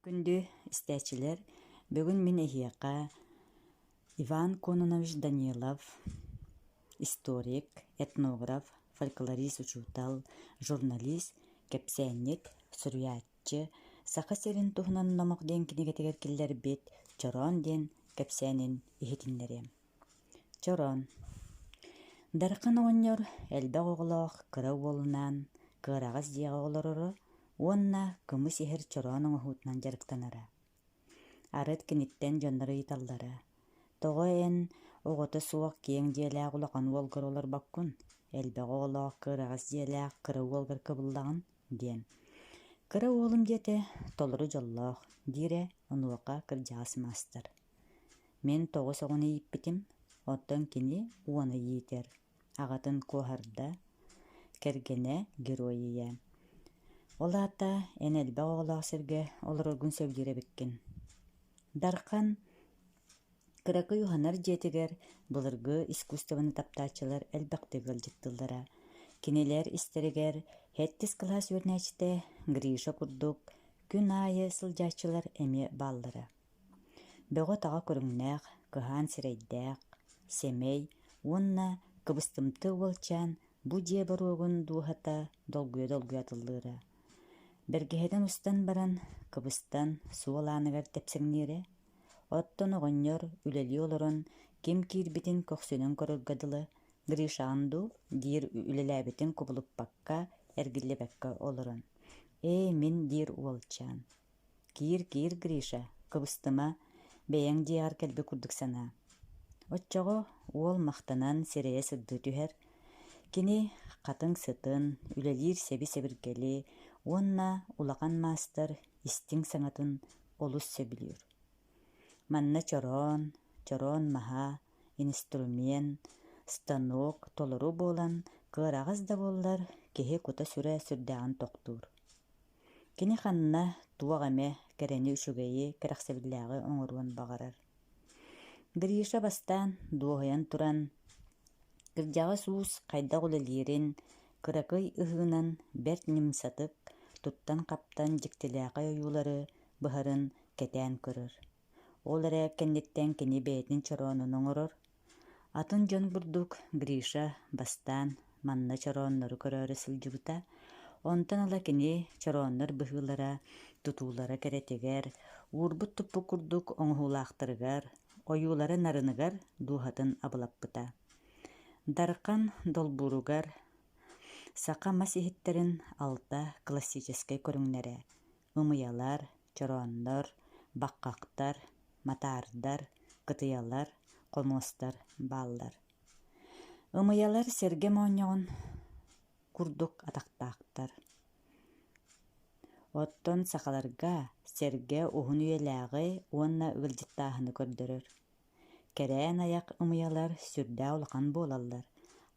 Күндү истәчилер, бүгүн мен эхияка Иван Кононович Данилов, историк, этнограф, фольклорист учутал, журналист, кепсәнник, сурьятчы, саха серин тухунан номок ден кинегетегер киллер бит, чорон ден кепсәнин ихитиннерем. Чорон. Дарқан оғыннор әлбәг оғылақ кыра уолунан, кырағыз дияға олорору, онна кымы сихер чороның оғутнан жарықтанара. Арыт кенеттен жоннары италдара. Тоғайын оғыты суақ кең дияләг улақан уолгар олар баккун, әлбәг оғылақ кырағыз дияләг кыра уолгар кыбыллағын, ден. Кыра уолым дете толыру жоллақ, дире онуақа кыржағыз мастер. Мен тоғыз оғыны иппитим, оттон кини уаны йитер. Ағатын кохарда, кергене героия. Олата эн әлбәг оғылақ сірге олар оргун сөбдері беккен. Дарқан кыракы юханар жетігер бұлырғы искусстваны таптачылар әлбәқтігіл жыттылдара. Кинелер истерігер хеттис класс өрнәчті Гриша күрдік күн айы сылжачылар әме баллары. Бөғы таға көріңнәқ, кыхан сирейдәқ, семей, онна кыбыстымты олчан бұ жебір оғын дуғата долгуя тылдыра. Бергеһеден устан баран кыбыстан суолааныгар тепсеңнере, оттон оҕонньор үлели олорон ким киирбитин көхсүнөн көрөргадылы Гришаанду диир үлелээбитин кубулуппакка эргиллебекке олорон. Мин диир уолчаан. Киир Гриша, кыбыстыма бэйэң диар келбе курдук сана. Отчоҕо уол махтанан сирэйэ сырдыы түһэр, кини хатың сытын, үлелиир себиргели, онна улақан мастер истиң саңатын олус сөбүлүр. Манна чорон маха, инструмент, станок толору болан, кырағыз да боллар кеһи кута сүрэ сүрдäҕин тохтуур. Кини ханна туағаме кэрэни үчүгэйи кэрахсэбиллээҕи оҥоруон баҕарар. Гриша бастан дуоһайан туран, кырдьаҕа суус хайдах улелиирин кыракый ыһыынан бэрт нимсатык туттан каптан дьиктилээхэй ойуулары быһарын кэтээн көрөр. Ол эрэ кэнниттэн кини бэйэтин чороонун оҥорор. Атын дьон бурдук Гриша бастан манна чорооннору көрөөрө сылдьыбыта, онтон ыла кини чорооннор быһыылара тутуулара кэретигэр, уурбут туппу курдук оҥоһуулаахтарыгар, ойуулары нарыныгар дуухатын абылаппыта. Дарқан долбууругар сақа мас иһиттерин алта классическай көрүңнэрэ, ымыялар, чорооннор, баккактар, матаардар, кытыялар, комуостар бааллар. Ымыялар серге моонньоҕун курдук атактаактар. Оттон сахаларга серге уһун үелээҕи уонна ыгылдьыттааһыны көрдөрөр. Кэрээн аяк ымыялар сүрдээ улахан буолаллар.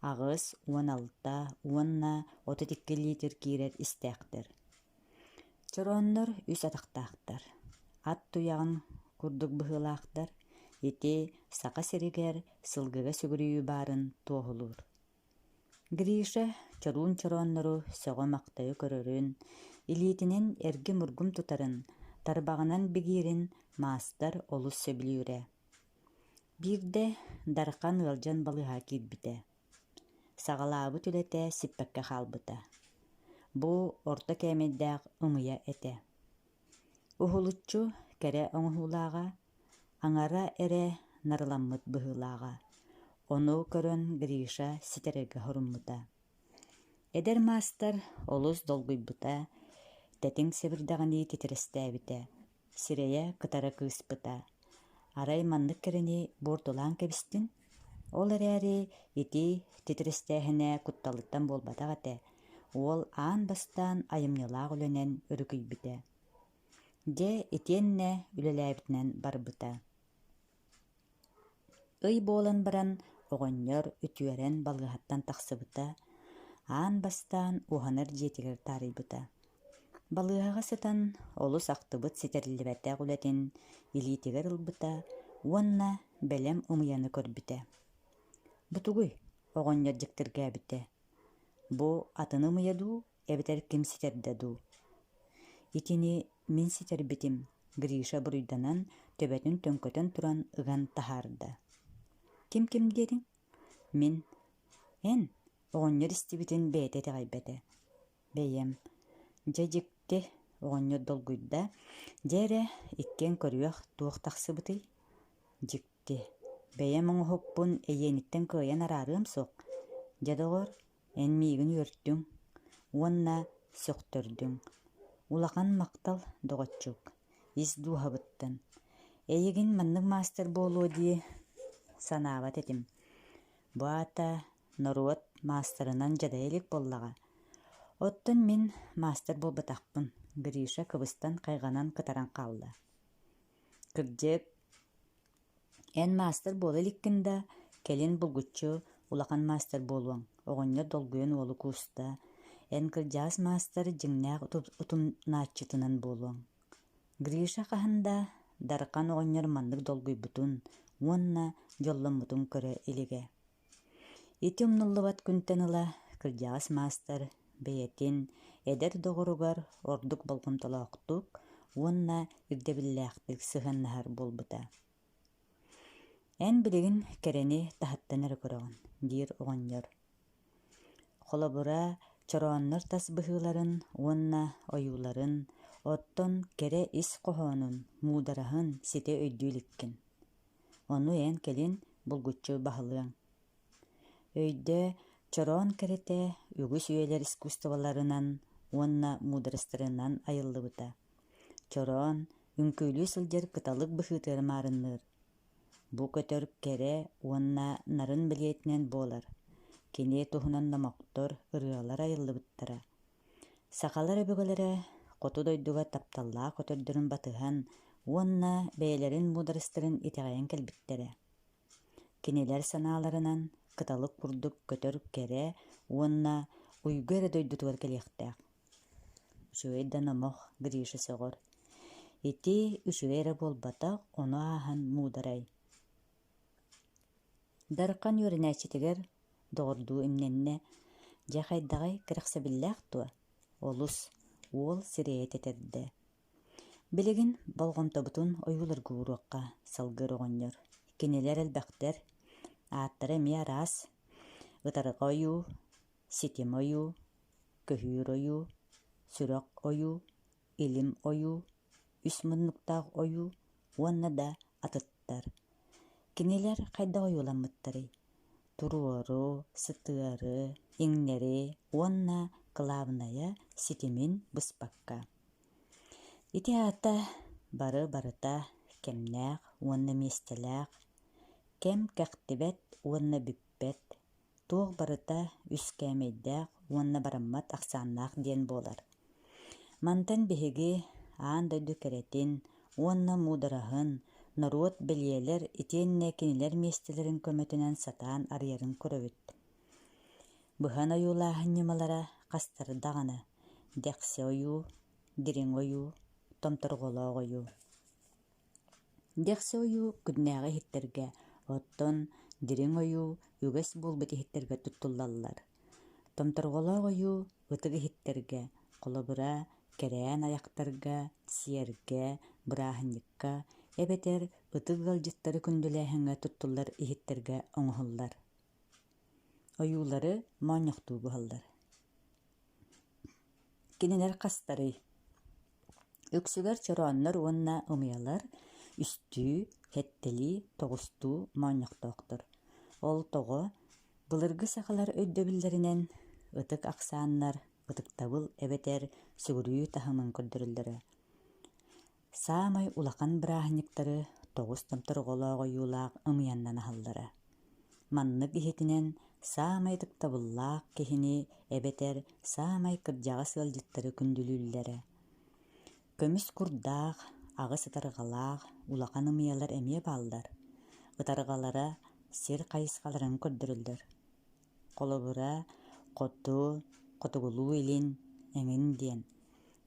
Агыс уон алта, уонна оты тикки литр киирэр истээхтэр. Чорооннор үс атактаактар. Ат туяҕын курдук быһыылаахтар, ити сақа сиригэр сылгыга сүгүрүйүү баарын туоһулуур. Гриша чоруун чорооннору сөҕө мактайы көрөрүн, илиитинэн эрги мургум тутарын, тарбаҕынан бигиирин маастар олус сөбүлүүрэ. Биирдэ Дарқан ыалдьан балыыһаа киирбитэ. Саҕалаабыт үлэтэ сиппэккэ хаалбыта. Бу орто кэмэйдээх ымыйа этэ. Уһулуччу кэрэ оҥоһуулааҕа, аҥара эрэ нарыламмыт быһыылааҕа. Ону көрөн Гриша ситэрэгэ хоруммута. Эдэр маастар олус долгуйбута, тэтиҥ сэбирдэҕини титирэстээбитэ, сирэйэ кытара кыыспыта. Арай маннык кэрэни буортулаан кэбистин, ол эрээри ити титирэстээһинэ кутталыттан буолбатах этэ, уол аан бастаан айымньылаах үлэнэн өрүкүйбүтэ. Дьэ итиэннэ үлэлээбитинэн барбыта. Ый буолан баран оҕонньор үтүөрэн балыыһаттан тахсыбыта, аан бастаан уханар дьиэтигэр таарыйбыта. Балыыһаҕа сытан олус ахтыбыт ситэриллибэтэх үлэтин илиитигэр ылбыта, уонна бэлэм ымыяны көрбүтэ. Бутугуй оҕонньор дьиктиргээбитэ. Бу атын ымыйа дуу, эбитэр ким ситэрдэ дуу. Итини мин ситербитим, Гриша буруйданан төбөтүн төңкөтөн туран ыган тахарда. Ким дедиң? Мин. Эн, оҕонньор истибитин бэйэтэти гайбэтэ. Бэйэм. Дьэдьикти оҕонньор долгуйда, дьээрэ иккен көрүөх туох тахсыбытый. Дьикти. Бэйэм оҥоһукпун эйиэниттэн кыайан араарыам суох. Дьадоҕор, эн миигин үөртүҥ. Уонна сөхтөрдүң. Улахан мактал доҕоччук. Ис дууһабыттан. Эйигин маннык мастер буолуо дии санаабат этим. Буата Норуот мастерынан жадай элик боллаҕа. Оттон мин мастер болбатахпын. Гриша кыбыстан кайганан кытаран хаалла. Кырдьык. Эн мастер буол эликкинда келин булгуччу улахан мастер буолуоҥ. Оҕонньор долгуйан уолу кууста. Эн кырдьаас мастер дьиҥнээх утумнааччытынан буолуоҥ. Гриша хаһында дархан оҕонньор маннык долгуйбутун, уонна дьолломмутун көрө илигэ. Ити умнуллубат күнтэн ыла кырдьаас мастер бэйэтин эдэр доҕоругар ордук болгомтолоохтук, уонна ирдэбиллээхтик сыһаннаһар буолбута. Эн билигин кэрэни таһаттан эрэ көрөҕүн, диир оҕонньор. Холобура чорооннор тас быһыыларын, уонна ойууларын, оттон кэрэ ис хоһоонун, муудараһын сите өйдүүликкин. Ону эн келин булгуччу баһылыаҥ. Өйдө чороон кэрэтэ үгүс үөлэр искусстволарынан, уонна муударыстарынан айыллыбыта. Чороон үҥкүүлүү сылдьар кыталык быһыытыар маарынныыр. Бу көтөр кэрэ уонна нарын билиэтинэн буолар. Кини туһунан номоқтор ырыалар айыллыбыттара. Сахалар өбүгэлэрэ хоту дойдуга тапталлаа көтөрдөрүн батыһан, уонна бэйэлэрин муударыстарын итэҕэйэн кэлбиттэрэ. Кинилэр санааларынан кыталык курдук көтөр кэрэ уонна уйгу эрэ дойдутугар кэлиэхтээх. Үчүгэй да номох Гриша сөҕөр. Ити үчүгэй эрэ буолбатах, ону ааһан муударай. Дархан үөрэнээччитигэр доҕордуу имнэннэ дьахайдаҕай кырэхсэбиллээх туа. Олус уол сирэйэ тэтэрдэ. Билигин болгомтобутун ойууларгуу уруакка салгыр оҕонньор. Кинилэр элбэхтэр ааттара эмиэ араас ытарыга ойуу, ситим ойуу, көһүүр ойуу, сүрөх ойуу, илим ойуу, үс муннуктаах ойуу, уонна да атыттар. Кинилэр хайдах ойууламмыттарый. Туруору, сытыары, иҥнэри, уонна кылаабыная ситимин быспакка. Ити аата бары барыта кэмнээх, уонна миэстэлээх, кэм кэхтибэт, уонна бүппэт, туох барыта үс кэмэйдээх, уонна бараммат ахсааннаах диэн буолар. Мантан биһиги аан дойду кэретин, уонна муудараһын, Норуот бэлиэлэр итиэннэ кинилэр миэстэлэрин көмөтүнэн сатаан арыйарын көрөбүт. Быһан ойуулааһын ньумалара хастардаҕаны: Дьэхсэ ойуу, дириҥ ойуу, томторголоох ойуу. Дьэхсэ ойуу күннээҕи иһиттэргэ, оттон дириҥ ойуу үгэс буолбут иһиттэргэ туттуллаллар. Томторголоох ойуу ытык иһиттэргэ, холобура кэрээн айахтарга, сиэргэ, бырааһынньыкка, эбэтэр ытык ыалдьыттары күндүлээһэҥҥэ туттуллар иһиттэргэ оҥоһуллар. Ойуулары моонньохтуу буһаллар. Кинилэр хастарый. Үксүгэр чорооннор уонна ымыялар үстүү, хэттэлии, тоҕустуу моонньохтоохтор. Ол тоҕо былыргы сахалар өйдөбүллэринэн ытык ахсааннар ытыктабыл эбэтэр сүгүрүү таһымын көрдөрүллэрэ. Саамай улахан бырааһынньыктары тоҕус томторголоох ойуулаах ымыяннан аһаллара. Маннык иһитинэн саамай тыктабыллаах киһини эбэтэр саамай кырдьаҕа сыалдьыттары күндүлүүллэрэ. Көмүс курдаах, аҕыс ытарҕалаах улахан ымыялар эмиэ бааллар. Ытарҕалара сир хайысҕаларын көрдөрүллөр. Холобура хотугулуу илин эҥин диэн.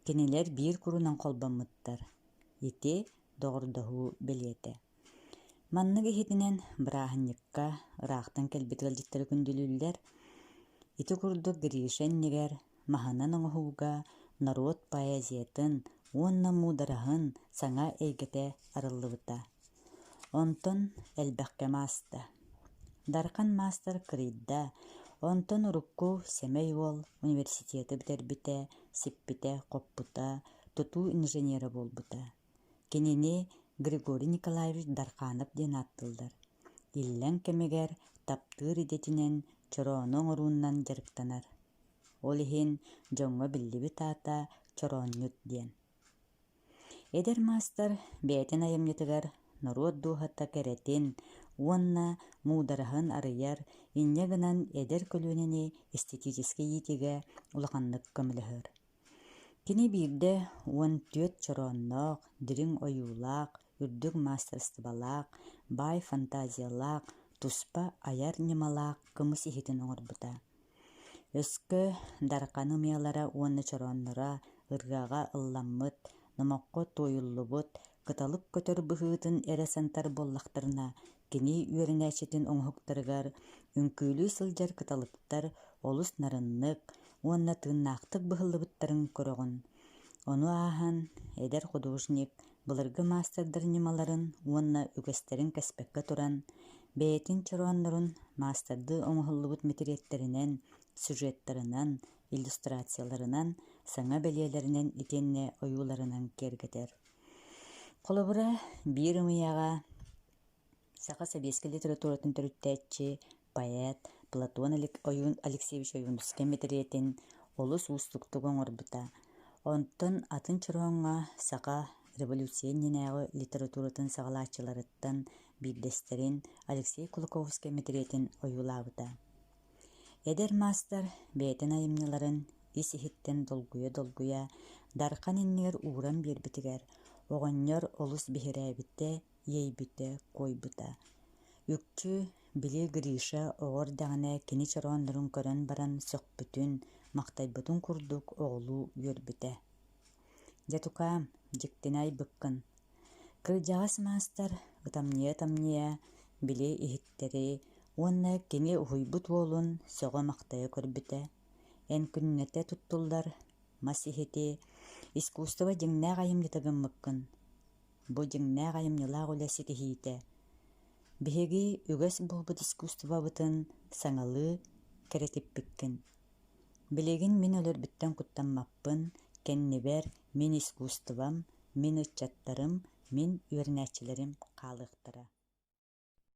Кинилэр биир курунан холбоммуттар. Ити доҕордоһуу бэлиэтэ. Маннык иһитинэн бырааһынньыкка ыраахтан кэлбит ыалдьыттары күндүлүүллэр. Ити курдук Гриша иннигэр маһынан оҥоһууга Норуот поэзиятын уонна муудараһын саҥа эйгэтэ арыллыбыта. Онтон элбэхкэ мааста. Дархан мастер кырыйда, онтон урукку Сэмэй уол университеты битербитэ, сиппитэ, хоппута, тутуу инженера буолбута. Кинини Григорий Николаевич Дарханов диэн аттылдар. Иллэн кэмигэр таптыыр идетинэн чороону оҥоруунан дьарыктанар. Ол иһин дьоҥҥо биллибит аата чороонньут диэн. Эдэр мастер бэйэтин айымньытыгар норуот дуохата кэрэтин, уонна муудараһын арыйар, инньэ гынан эдэр көлүөнэни эстетический иитигэ улаханнык көмөлөһөр. Кини биирдэ уон түөт чороонноох, дириҥ ойуулаах, үрдүк мастерстволаах, баай фантазиялаах, туспа аяр ньымалаах кымыс иһитин оҥорбута. Өскө Дархан ымыалара уонна чорооннора ыргааҕа ылламмыт, номокко туойуллубут, кыталык көтөр быһыытын эрэ сантар буоллахтарына кини үөрэнээчитин оҥоһуктарыгар үҥкүүлүү сылдьар кыталыктар олус нарыннык, уонна тыыннаахтык быһыллыбыттарын көрөҕүн. Ону ааһан эдэр художник былыргы мастердар ньымаларын уонна үгэстерин кэспэккэ туран, бэйэтин чорооннорун мастерды оҥоһуллубут метириэттеринэн, сюжеттарынан, иллюстрацияларынан, саҥа бэлиэлэринэн итиннэ ойууларынан киэргэтэр. Холобура биир ымыйаҕа саха советский литературатын төрүттээччи поэт Платон Алексеевич Ойуновский метириэтин олус уустуктук оҥорбута. Онтон атын чорооҥҥа саха революцияннинээҕи литературатын саҕалааччыларыттан биирдэстерин Алексей Кулаковский метириэтин ойуулаабыта. Эдэр мастер бэйэтин айымньыларын ис иһиттэн долгуя Дархан иннигэр ууран биэрбитигэр оҕонньор олус биһирээбитэ, ийэйбитэ, койбута. Үкчү били Гриша оҕор даҕаны кини чорооннорун көрөн баран сөхпүтүн, мактайбытын курдук оҕолуу үөрбүтэ. Дьатукаам, дьиктин айбыккын. Кырдьаҕас мастер ытамньыа били иһиттери, уонна кини уһуйбут уолун сөҕө мактайа көрбүтэ. Эн күннэтэ туттуллар, мас иһити, искусство дьиҥнээх айымньытыгыммыккын. Бу дьиҥнээх айымньылаах үлэс итиһиитэ. Биһиги үгэс буолбут искусствобытын саҥалыы кэретиппиккин. Билигин мин өлөрбүттэн куттаммаппын, кэннибэр мин искусством, мин ыччаттарым, мин үөрэнээччилэрим хаалыахтара.